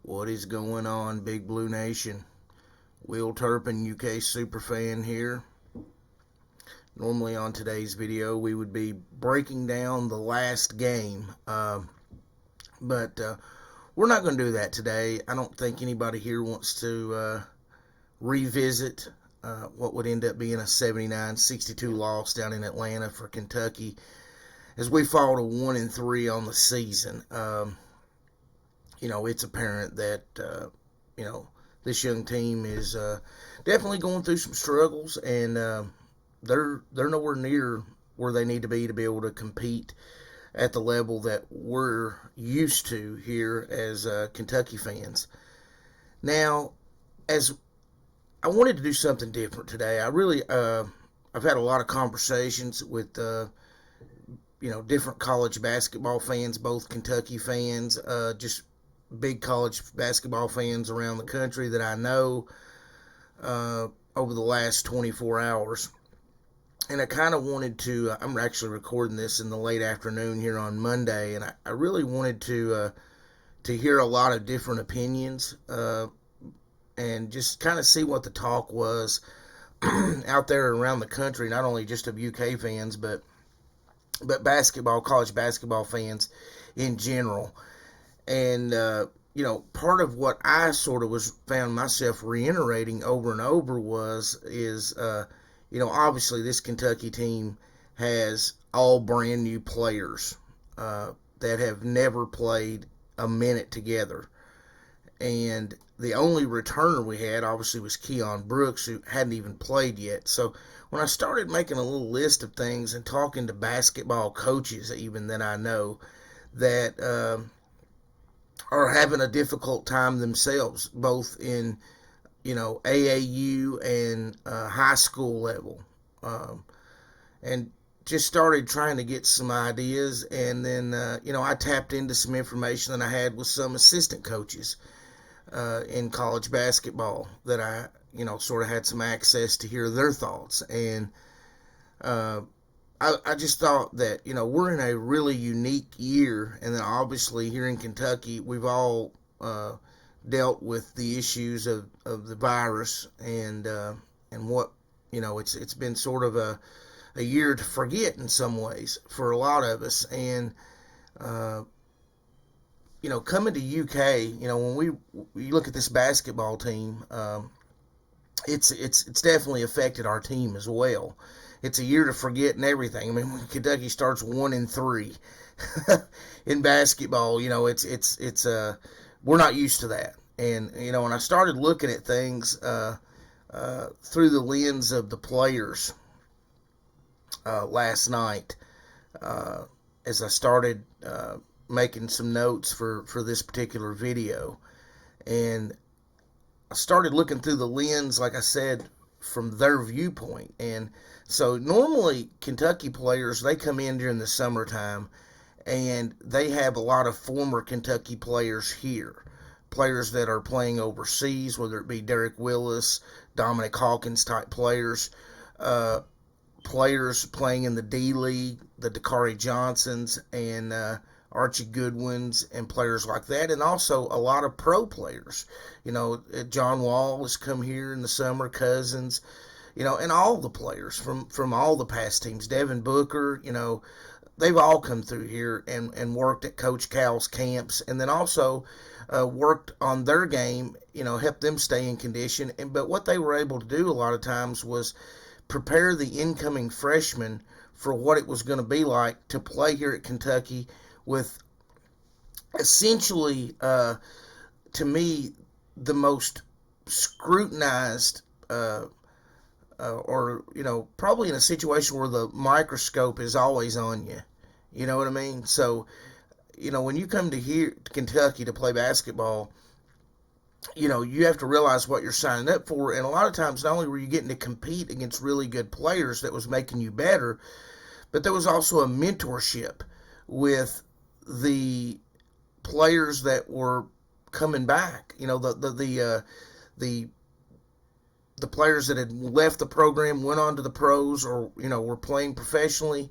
What is going on, Big Blue Nation? Will Turpin, UK Superfan here. Normally on today's video we would be breaking down the last game, but we're not going to do that today. I don't think anybody here wants to revisit what would end up being a 79-62 loss down in Atlanta for Kentucky as we fall to 1-3 on the season. It's apparent that, this young team is definitely going through some struggles, and they're nowhere near where they need to be able to compete at the level that we're used to here as Kentucky fans. Now, as I wanted to do something different today, I've had a lot of conversations with different college basketball fans, both Kentucky fans, just big college basketball fans around the country that I know over the last 24 hours. And I kind of wanted to, I'm actually recording this in the late afternoon here on Monday, and I really wanted to hear a lot of different opinions and just kind of see what the talk was out there around the country, not only just of UK fans, but college basketball fans in general. And, part of what I sort of found myself reiterating over and over is obviously this Kentucky team has all brand new players that have never played a minute together. And the only returner we had obviously was Keon Brooks, who hadn't even played yet. So when I started making a little list of things and talking to basketball coaches even that I know that are having a difficult time themselves, both in AAU and high school level, and just started trying to get some ideas. And then I tapped into some information that I had with some assistant coaches in college basketball that I sort of had some access to hear their thoughts. And I just thought that we're in a really unique year, and then obviously here in Kentucky we've all dealt with the issues of the virus, and what it's been sort of a year to forget in some ways for a lot of us. And coming to UK, when we look at this basketball team, it's definitely affected our team as well. It's a year to forget and everything. I mean, when Kentucky starts 1-3 in basketball, it's we're not used to that. And when I started looking at things through the lens of the players last night, as I started making some notes for this particular video, and I started looking through the lens, like I said, from their viewpoint. And so normally Kentucky players, they come in during the summertime and they have a lot of former Kentucky players here, players that are playing overseas, whether it be Derek Willis, Dominic Hawkins type players, players playing in the D-League, the Dakari Johnsons and Archie Goodwins and players like that, and also a lot of pro players. John Wall has come here in the summer, Cousins, and all the players from all the past teams, Devin Booker, they've all come through here and worked at Coach Cal's camps, and then also worked on their game, helped them stay in condition. But what they were able to do a lot of times was prepare the incoming freshmen for what it was going to be like to play here at Kentucky with essentially, to me, the most scrutinized or probably in a situation where the microscope is always on you. You know what I mean? So, when you come to Kentucky to play basketball, you have to realize what you're signing up for. And a lot of times, not only were you getting to compete against really good players that was making you better, but there was also a mentorship with the players that were coming back. The players that had left the program, went on to the pros, or were playing professionally,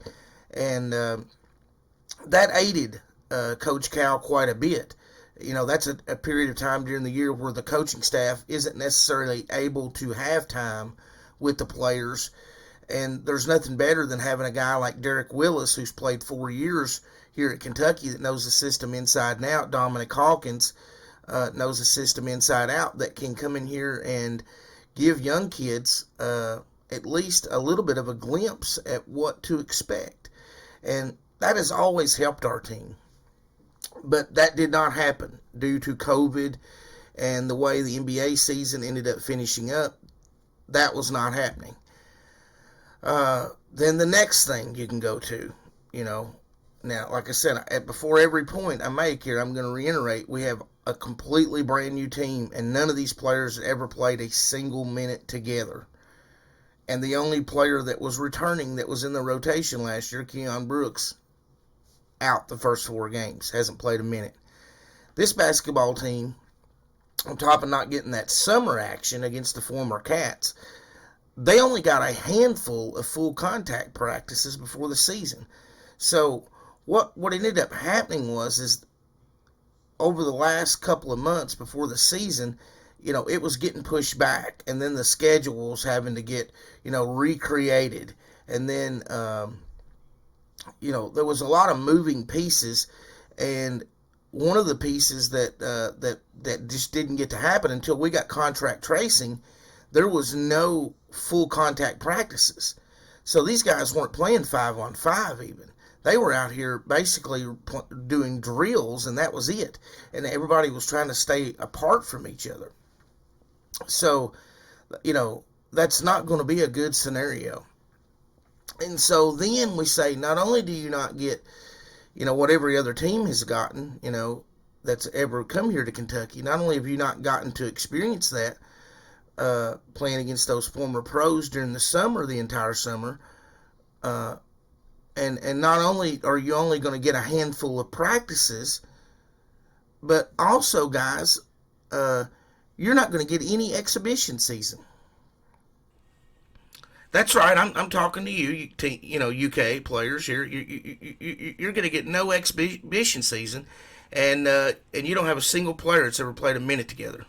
and that aided Coach Cal quite a bit. That's a period of time during the year where the coaching staff isn't necessarily able to have time with the players. And there's nothing better than having a guy like Derek Willis, who's played 4 years here at Kentucky, that knows the system inside and out. Dominic Hawkins knows the system inside out, that can come in here and give young kids at least a little bit of a glimpse at what to expect. And that has always helped our team. But that did not happen due to COVID and the way the NBA season ended up finishing up. That was not happening. Then the next thing you can go to, now, like I said, before every point I make here, I'm going to reiterate, we have a completely brand new team, and none of these players had ever played a single minute together. And the only player that was returning that was in the rotation last year, Keon Brooks, out the first 4 games, hasn't played a minute. This basketball team, on top of not getting that summer action against the former Cats, they only got a handful of full contact practices before the season. So what ended up happening is over the last couple of months before the season, it was getting pushed back, and then the schedule was having to get, recreated. And then, there was a lot of moving pieces, and one of the pieces that just didn't get to happen until we got contract tracing, there was no full contact practices. So these guys weren't playing 5-on-5 even. They were out here basically doing drills, and that was it. And everybody was trying to stay apart from each other. So, that's not going to be a good scenario. And so then we say, not only do you not get, what every other team has gotten, that's ever come here to Kentucky, not only have you not gotten to experience that, playing against those former pros during the summer, the entire summer, and not only are you only going to get a handful of practices, but also, guys, you're not going to get any exhibition season. That's right. I'm talking to you, UK players here. You're going to get no exhibition season, and you don't have a single player that's ever played a minute together.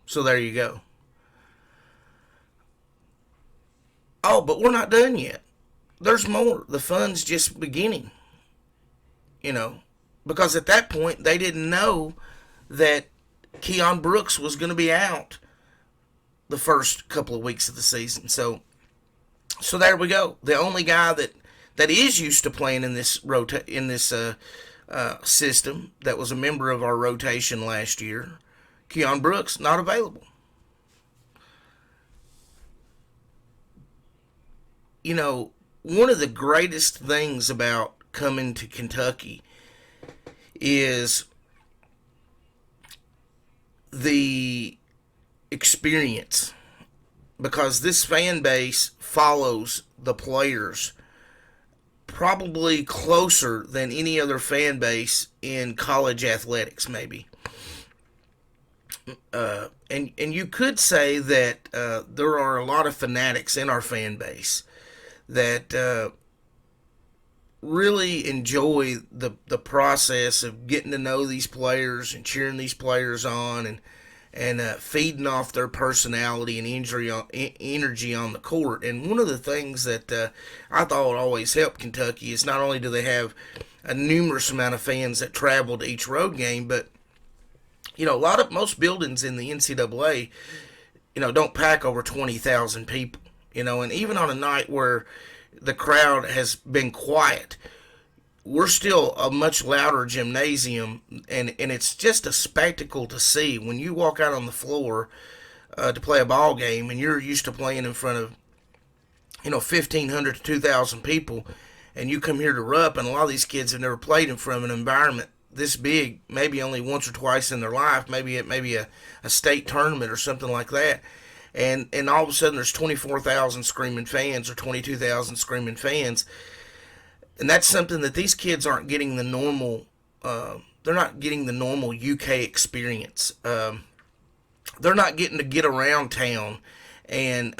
So there you go. Oh, but we're not done yet. There's more. The fun's just beginning. Because at that point they didn't know that Keon Brooks was going to be out the first couple of weeks of the season. So there we go. The only guy that is used to playing in this system, that was a member of our rotation last year, Keon Brooks, not available. One of the greatest things about coming to Kentucky is the experience, because this fan base follows the players probably closer than any other fan base in college athletics, maybe. And you could say that there are a lot of fanatics in our fan base that really enjoy the process of getting to know these players and cheering these players on, and feeding off their personality and energy on the court. And one of the things that I thought always helped Kentucky is not only do they have a numerous amount of fans that travel to each road game, but most buildings in the NCAA, don't pack over 20,000 people. And even on a night where the crowd has been quiet, we're still a much louder gymnasium, and it's just a spectacle to see when you walk out on the floor to play a ball game, and you're used to playing in front of 1,500 to 2,000 people, and you come here to Rupp, and a lot of these kids have never played in front of an environment this big, maybe only once or twice in their life, maybe a state tournament or something like that. And all of a sudden there's 24,000 screaming fans or 22,000 screaming fans. And that's something that these kids aren't getting the normal, they're not getting the normal UK experience. They're not getting to get around town and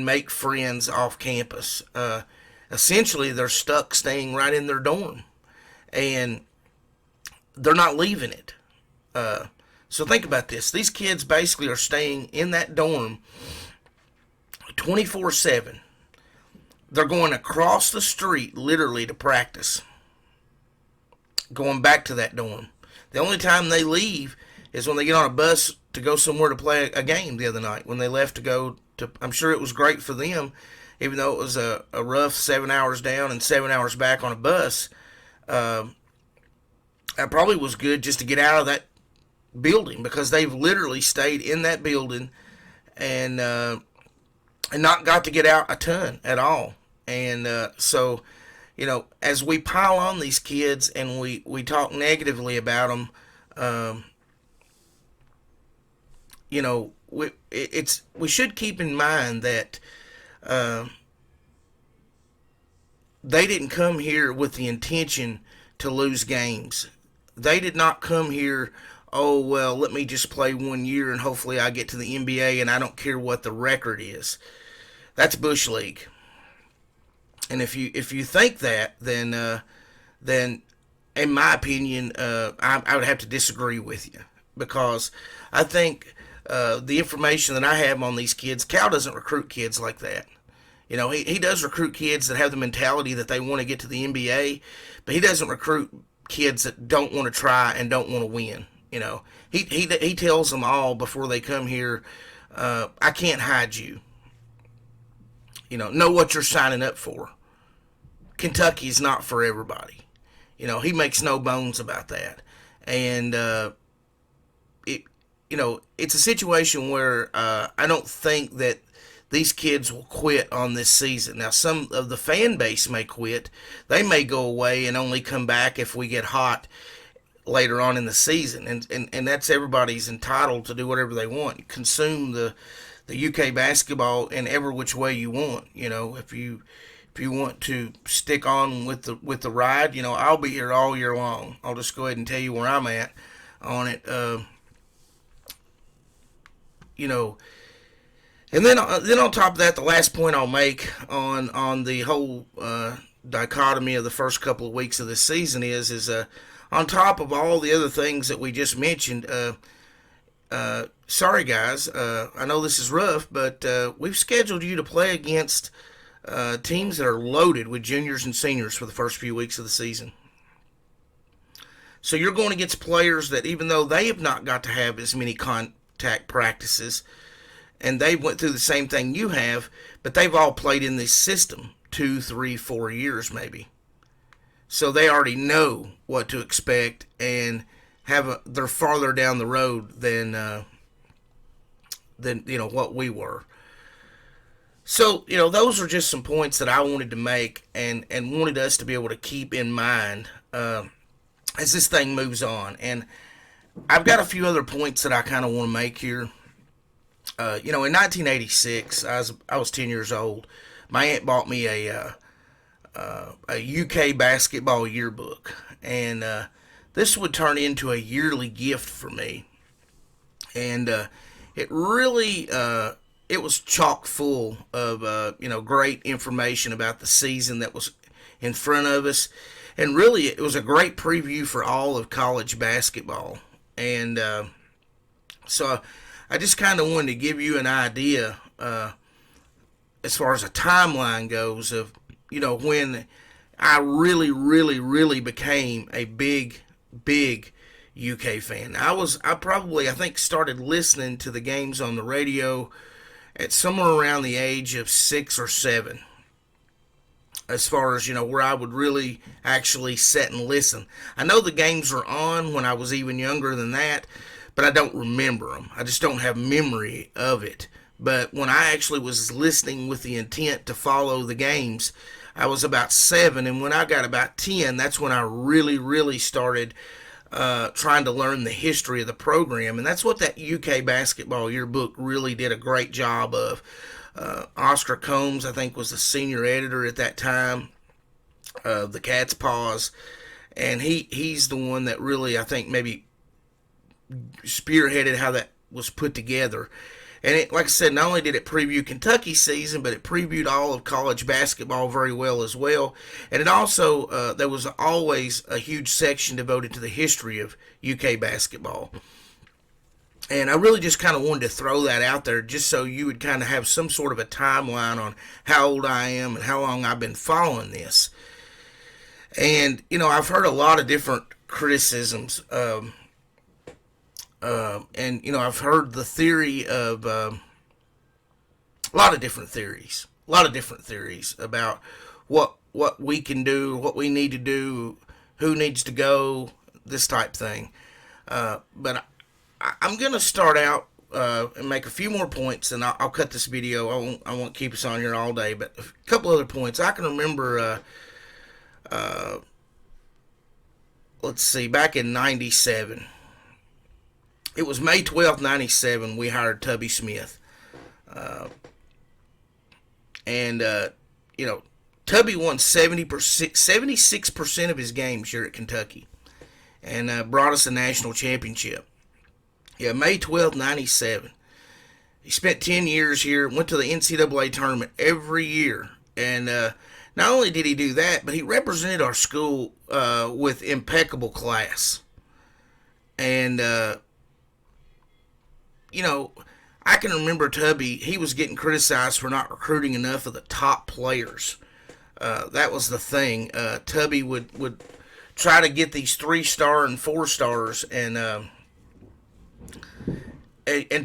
make friends off campus. Essentially, they're stuck staying right in their dorm. And they're not leaving it. So think about this. These kids basically are staying in that dorm 24/7. They're going across the street literally to practice, going back to that dorm. The only time they leave is when they get on a bus to go somewhere to play a game the other night. When they left to go to, I'm sure it was great for them, even though it was a rough 7 hours down and 7 hours back on a bus. It probably was good just to get out of that building, because they've literally stayed in that building and not got to get out a ton at all. And so, as we pile on these kids and we talk negatively about them, we should keep in mind that they didn't come here with the intention to lose games. They did not come here, oh, well, let me just play 1 year and hopefully I get to the NBA and I don't care what the record is. That's Bush League. And if you think that, then in my opinion, I would have to disagree with you, because I think the information that I have on these kids, Cal doesn't recruit kids like that. He does recruit kids that have the mentality that they want to get to the NBA, but he doesn't recruit kids that don't want to try and don't want to win. He tells them all before they come here, I can't hide you. Know what you're signing up for. Kentucky's not for everybody. He makes no bones about that. And it's a situation where I don't think that these kids will quit on this season. Now, some of the fan base may quit. They may go away and only come back if we get hot later on in the season. And that's, everybody's entitled to do whatever they want. Consume the UK basketball in every which way you want. If you want to stick on with the ride, I'll be here all year long. I'll just go ahead and tell you where I'm at on it. And then on top of that, the last point I'll make on the whole dichotomy of the first couple of weeks of this season is on top of all the other things that we just mentioned. Sorry guys, I know this is rough, but we've scheduled you to play against teams that are loaded with juniors and seniors for the first few weeks of the season. So you're going against players that, even though they have not got to have as many contact practices, and they went through the same thing you have, but they've all played in this system 2, 3, 4 years maybe. So they already know what to expect and they're farther down the road than what we were. So, those are just some points that I wanted to make and wanted us to be able to keep in mind as this thing moves on. And I've got a few other points that I kind of want to make here. In 1986, I was 10 years old. My aunt bought me a UK basketball yearbook, and this would turn into a yearly gift for me. And it really it was chock full of great information about the season that was in front of us, and really it was a great preview for all of college basketball. And so I just kind of wanted to give you an idea as far as a timeline goes of when I really, really, really became a big UK fan. I think started listening to the games on the radio at somewhere around the age of 6 or 7. As far as, where I would really actually sit and listen. I know the games were on when I was even younger than that, but I don't remember them. I just don't have memory of it. But when I actually was listening with the intent to follow the games, I was about 7, and when I got about 10, that's when I really, really started trying to learn the history of the program. And that's what that UK basketball yearbook really did a great job of. Oscar Combs, I think, was the senior editor at that time of the Cat's Paws, and he's the one that really, I think, maybe spearheaded how that was put together. And it, like I said, not only did it preview Kentucky's season, but it previewed all of college basketball very well as well. And it also, there was always a huge section devoted to the history of UK basketball. And I really just kind of wanted to throw that out there just so you would kind of have some sort of a timeline on how old I am and how long I've been following this. And, I've heard a lot of different criticisms. And, I've heard the theory of a lot of different theories. A lot of different theories about what we can do, what we need to do, who needs to go, this type thing. But I'm going to start out and make a few more points, and I'll cut this video. I won't keep us on here all day, but a couple other points. I can remember, let's see, back in 97. It was May 12th, 97, we hired Tubby Smith. Tubby won 76% of his games here at Kentucky and brought us a national championship. Yeah, May 12th, 97. He spent 10 years here, went to the NCAA tournament every year. And not only did he do that, but he represented our school with impeccable class. And, I can remember Tubby, he was getting criticized for not recruiting enough of the top players. That was the thing. Tubby would try to get these 3-star and 4-stars and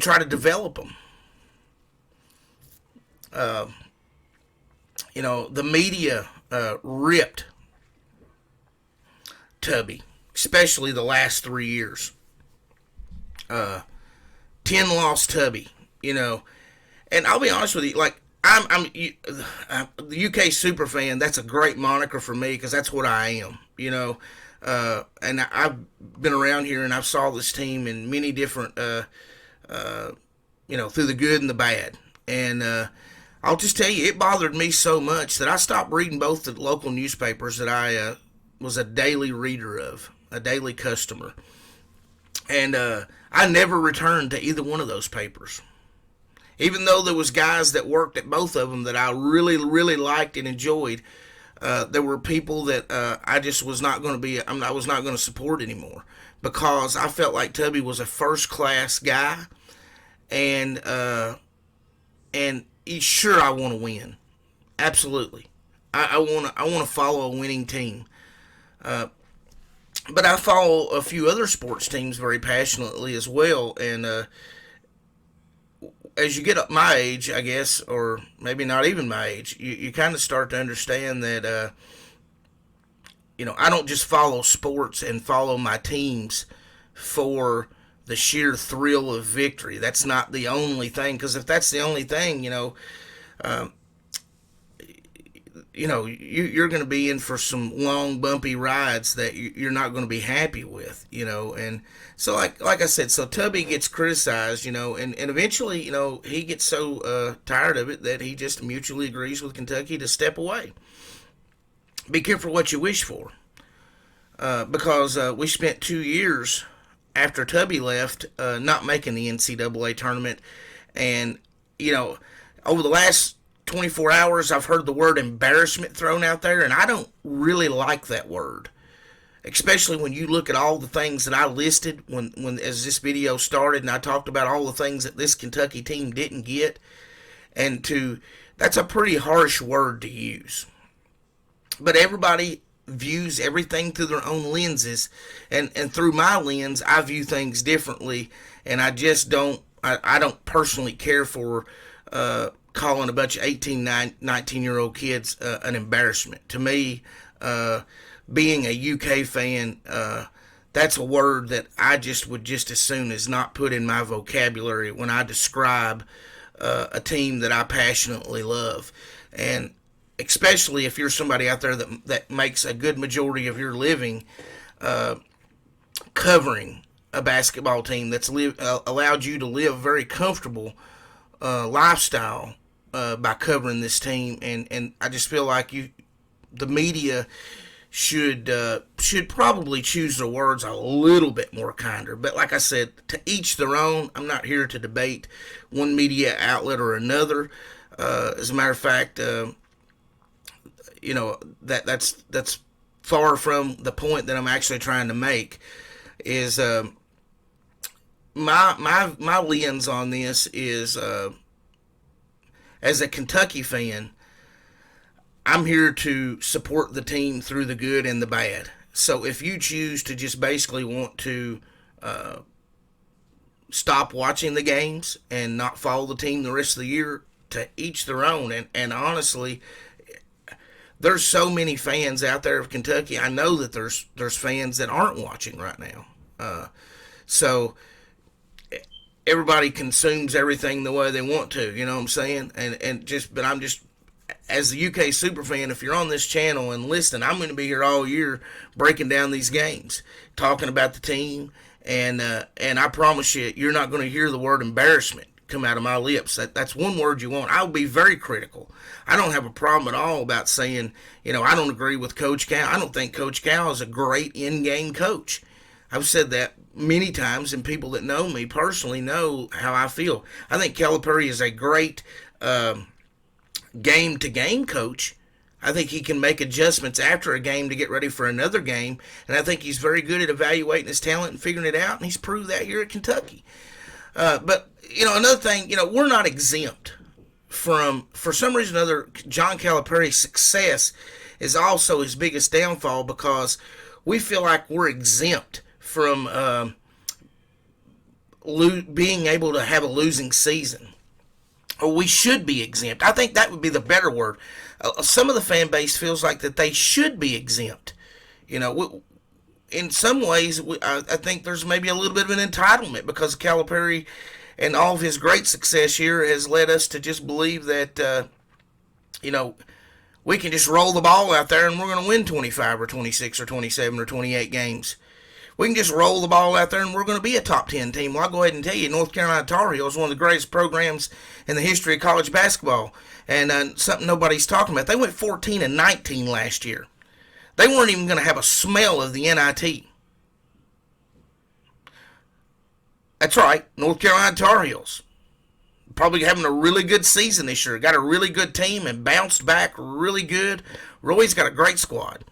try to develop them. The media ripped Tubby, especially the last 3 years. 10-loss Tubby, and I'll be honest with you, like I'm the UK super fan. That's a great moniker for me because that's what I am, and I've been around here and I've saw this team in many different, through the good and the bad, and I'll just tell you, it bothered me so much that I stopped reading both the local newspapers that I was a daily reader of, a daily customer, and I never returned to either one of those papers. Even though there was guys that worked at both of them that I really, really liked and enjoyed, there were people that I just was not going to I was not going to support anymore because I felt like Tubby was a first-class guy, and sure, I want to win, absolutely. I want to follow a winning team. But I follow a few other sports teams very passionately as well, and as you get up my age, I guess, or maybe not even my age, you kind of start to understand that, I don't just follow sports and follow my teams for the sheer thrill of victory. That's not the only thing, because if that's the only thing, you're going to be in for some long, bumpy rides that you're not going to be happy with, and so like I said, so Tubby gets criticized, and eventually, he gets so tired of it that he just mutually agrees with Kentucky to step away. Be careful what you wish for, because we spent 2 years after Tubby left not making the NCAA tournament, and, over the last 24 hours, I've heard the word embarrassment thrown out there, and I don't really like that word, especially when you look at all the things that I listed when as this video started, and I talked about all the things that this Kentucky team didn't get, and that's a pretty harsh word to use. But everybody views everything through their own lenses, and through my lens, I view things differently, and I just don't, I don't personally care for calling a bunch of 18, 19-year-old kids an embarrassment. To me, being a UK fan, that's a word that I just would just as soon as not put in my vocabulary when I describe a team that I passionately love. And especially if you're somebody out there that makes a good majority of your living covering a basketball team that's allowed you to live a very comfortable lifestyle by covering this team, and I just feel like the media, should probably choose their words a little bit more kinder. But like I said, to each their own. I'm not here to debate one media outlet or another. As a matter of fact, that's far from the point that I'm actually trying to make. Is my lens on this is as a Kentucky fan, I'm here to support the team through the good and the bad. So if you choose to just basically want to stop watching the games and not follow the team the rest of the year, to each their own. And honestly, there's so many fans out there of Kentucky. I know that there's fans that aren't watching right now. So everybody consumes everything the way they want to. You know what I'm saying? But I'm just, as the UK super fan, if you're on this channel and listening, I'm going to be here all year breaking down these games, talking about the team, and I promise you, you're not going to hear the word embarrassment come out of my lips. That's one word you want. I'll be very critical. I don't have a problem at all about saying, I don't agree with Coach Cal. I don't think Coach Cal is a great in-game coach. I've said that many times, and people that know me personally know how I feel. I think Calipari is a great game-to-game coach. I think he can make adjustments after a game to get ready for another game, and I think he's very good at evaluating his talent and figuring it out, and he's proved that here at Kentucky. But another thing, we're not exempt from, for some reason or other, John Calipari's success is also his biggest downfall, because we feel like we're exempt from being able to have a losing season. Or we should be exempt. I think that would be the better word. Some of the fan base feels like that they should be exempt. In some ways, I think there's maybe a little bit of an entitlement, because Calipari and all of his great success here has led us to just believe that, we can just roll the ball out there and we're going to win 25 or 26 or 27 or 28 games. We can just roll the ball out there and we're going to be a top 10 team. Well, I'll go ahead and tell you, North Carolina Tar Heels is one of the greatest programs in the history of college basketball. And something nobody's talking about. They went 14-19 last year. They weren't even going to have a smell of the NIT. That's right, North Carolina Tar Heels. Probably having a really good season this year. Got a really good team and bounced back really good. Roy's got a great squad.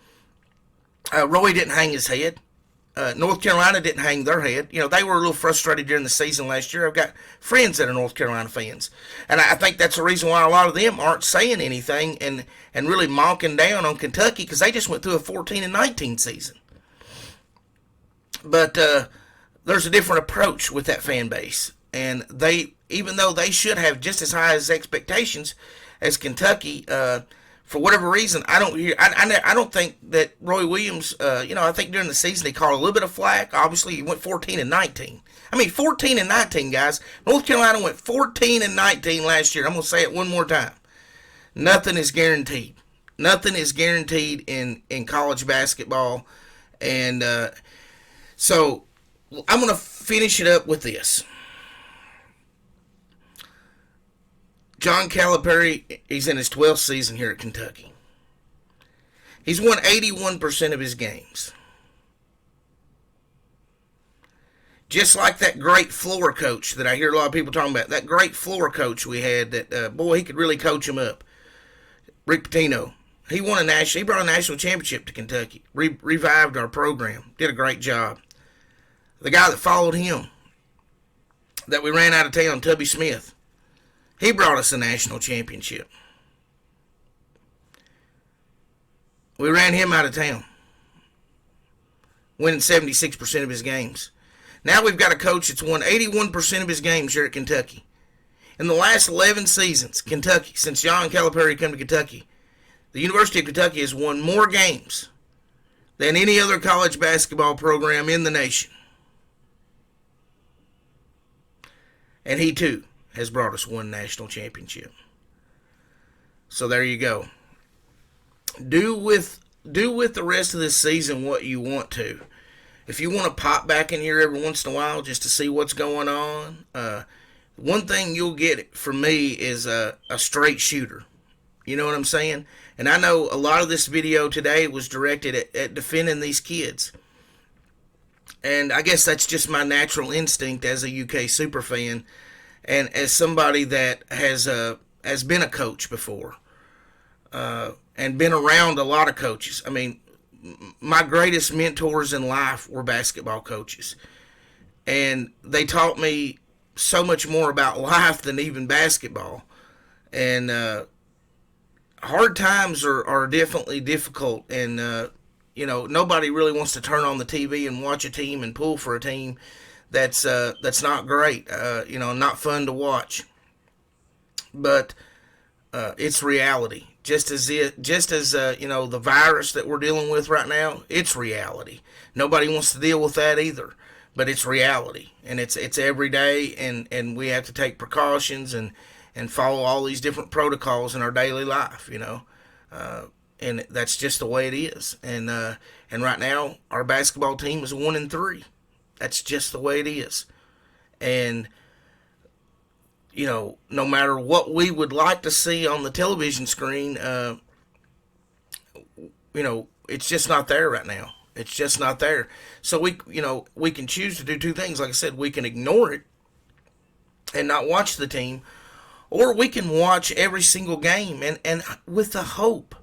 Roy didn't hang his head. North Carolina didn't hang their head. They were a little frustrated during the season last year. I've got friends that are North Carolina fans. And I think that's the reason why a lot of them aren't saying anything and really mocking down on Kentucky, because they just went through a 14-19 season. But there's a different approach with that fan base. And even though they should have just as high as expectations as Kentucky, for whatever reason, I don't think that Roy Williams, I think during the season he caught a little bit of flack. Obviously, he went 14-19. 14-19, guys. North Carolina went 14-19 last year. I'm going to say it one more time. Nothing is guaranteed. Nothing is guaranteed in college basketball. And so I'm going to finish it up with this. John Calipari, he's in his 12th season here at Kentucky. He's won 81% of his games. Just like that great floor coach that I hear a lot of people talking about, that great floor coach we had that, boy, he could really coach him up. Rick Pitino. He brought a national championship to Kentucky. Revived our program. Did a great job. The guy that followed him, that we ran out of town, Tubby Smith, he brought us a national championship. We ran him out of town, winning 76% of his games. Now we've got a coach that's won 81% of his games here at Kentucky. In the last 11 seasons, Kentucky, since John Calipari came to Kentucky, the University of Kentucky has won more games than any other college basketball program in the nation. And he, too, has brought us one national championship. So there you go. Do with the rest of this season what you want to. If you want to pop back in here every once in a while just to see what's going on, one thing you'll get from me is a straight shooter. You know what I'm saying? And I know a lot of this video today was directed at defending these kids. And I guess that's just my natural instinct as a UK super fan and as somebody that has been a coach before and been around a lot of coaches. I mean, my greatest mentors in life were basketball coaches, and they taught me so much more about life than even basketball. And hard times are definitely difficult, and nobody really wants to turn on the TV and watch a team and pull for a team that's not great. Not fun to watch. But it's reality. Just as the virus that we're dealing with right now, it's reality. Nobody wants to deal with that either, but it's reality, and it's every day, and we have to take precautions and follow all these different protocols in our daily life. And that's just the way it is. And right now, our basketball team is 1-3. That's just the way it is. And no matter what we would like to see on the television screen, it's just not there right now. It's just not there. So we can choose to do two things. Like I said, we can ignore it and not watch the team, or we can watch every single game and with the hope.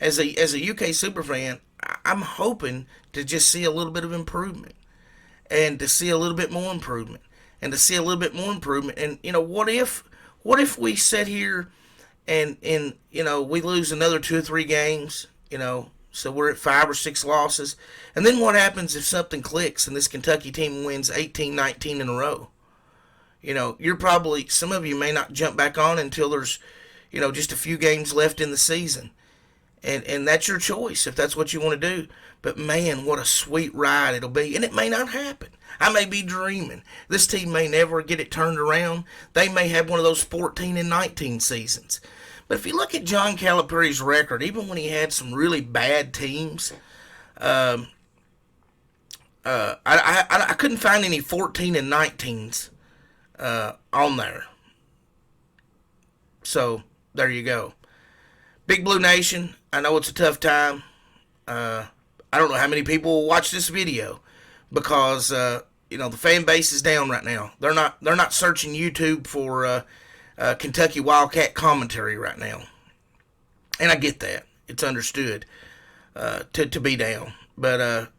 As a UK super fan, I'm hoping to just see a little bit of improvement, and to see a little bit more improvement, and to see a little bit more improvement. And what if we sit here and we lose another 2 or 3 games, so we're at 5 or 6 losses, and then what happens if something clicks and this Kentucky team wins 18, 19 in a row? Some of you may not jump back on until there's just a few games left in the season. And that's your choice if that's what you want to do. But man, what a sweet ride it'll be. And it may not happen. I may be dreaming. This team may never get it turned around. They may have one of those 14 and 19 seasons. But if you look at John Calipari's record, even when he had some really bad teams, I couldn't find any 14 and 19s on there. So there you go. Big Blue Nation, I know it's a tough time. I don't know how many people will watch this video because the fan base is down right now. They're not searching YouTube for Kentucky Wildcat commentary right now, and I get that. It's understood to be down, but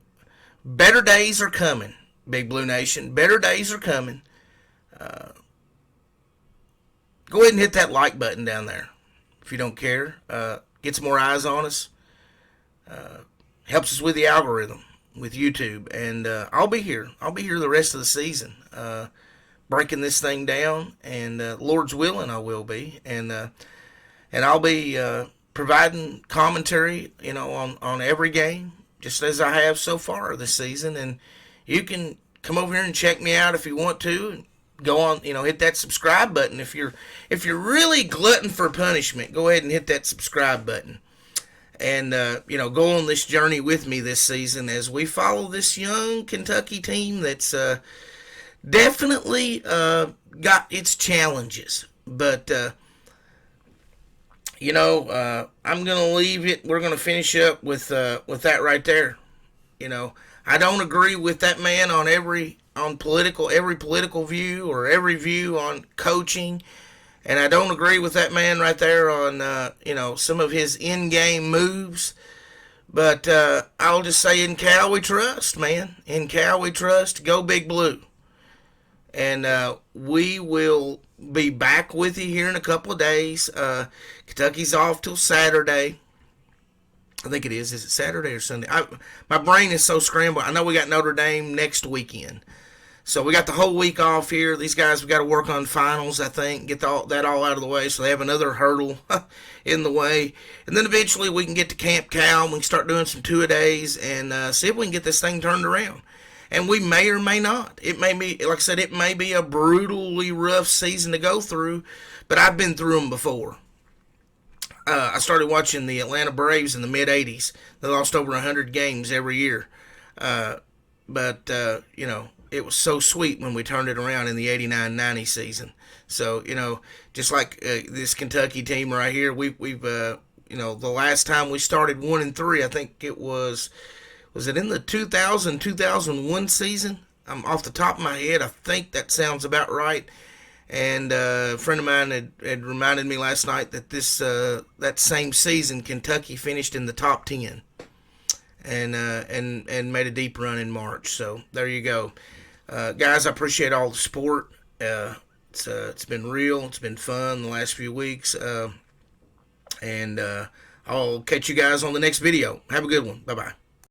better days are coming. Big Blue Nation, better days are coming. Go ahead and hit that like button down there. If you don't care, gets more eyes on us, helps us with the algorithm with YouTube, and I'll be here. I'll be here the rest of the season, breaking this thing down, and Lord's willing, I will be, and I'll be providing commentary, on every game, just as I have so far this season. And you can come over here and check me out if you want to. And go on, hit that subscribe button. If you're really glutton for punishment, go ahead and hit that subscribe button. And, go on this journey with me this season as we follow this young Kentucky team that's definitely got its challenges. But, I'm going to leave it. We're going to finish up with that right there. I don't agree with that man on every political view or every view on coaching, and I don't agree with that man right there on some of his in-game moves. But I'll just say, in Cal we trust, man. In Cal we trust. Go Big Blue. And we will be back with you here in a couple of days. Kentucky's off till Saturday. I think it is. Is it Saturday or Sunday? My brain is so scrambled. I know we got Notre Dame next weekend. So we got the whole week off here. These guys, we got to work on finals, I think, get that all out of the way. So they have another hurdle in the way. And then eventually we can get to Camp Cal. We can start doing some two-a-days and see if we can get this thing turned around. And we may or may not. It may be, like I said, it may be a brutally rough season to go through, but I've been through them before. I started watching the Atlanta Braves in the mid-'80s. They lost over 100 games every year. But it was so sweet when we turned it around in the 89-90 season. So, just like this Kentucky team right here, we've the last time we started 1-3, I think was it in the 2000-2001 season? I'm off the top of my head. I think that sounds about right. And a friend of mine had reminded me last night that that same season Kentucky finished in the top 10 and made a deep run in March. So there you go, guys. I appreciate all the support. It's been real. It's been fun the last few weeks, and I'll catch you guys on the next video. Have a good one. Bye bye.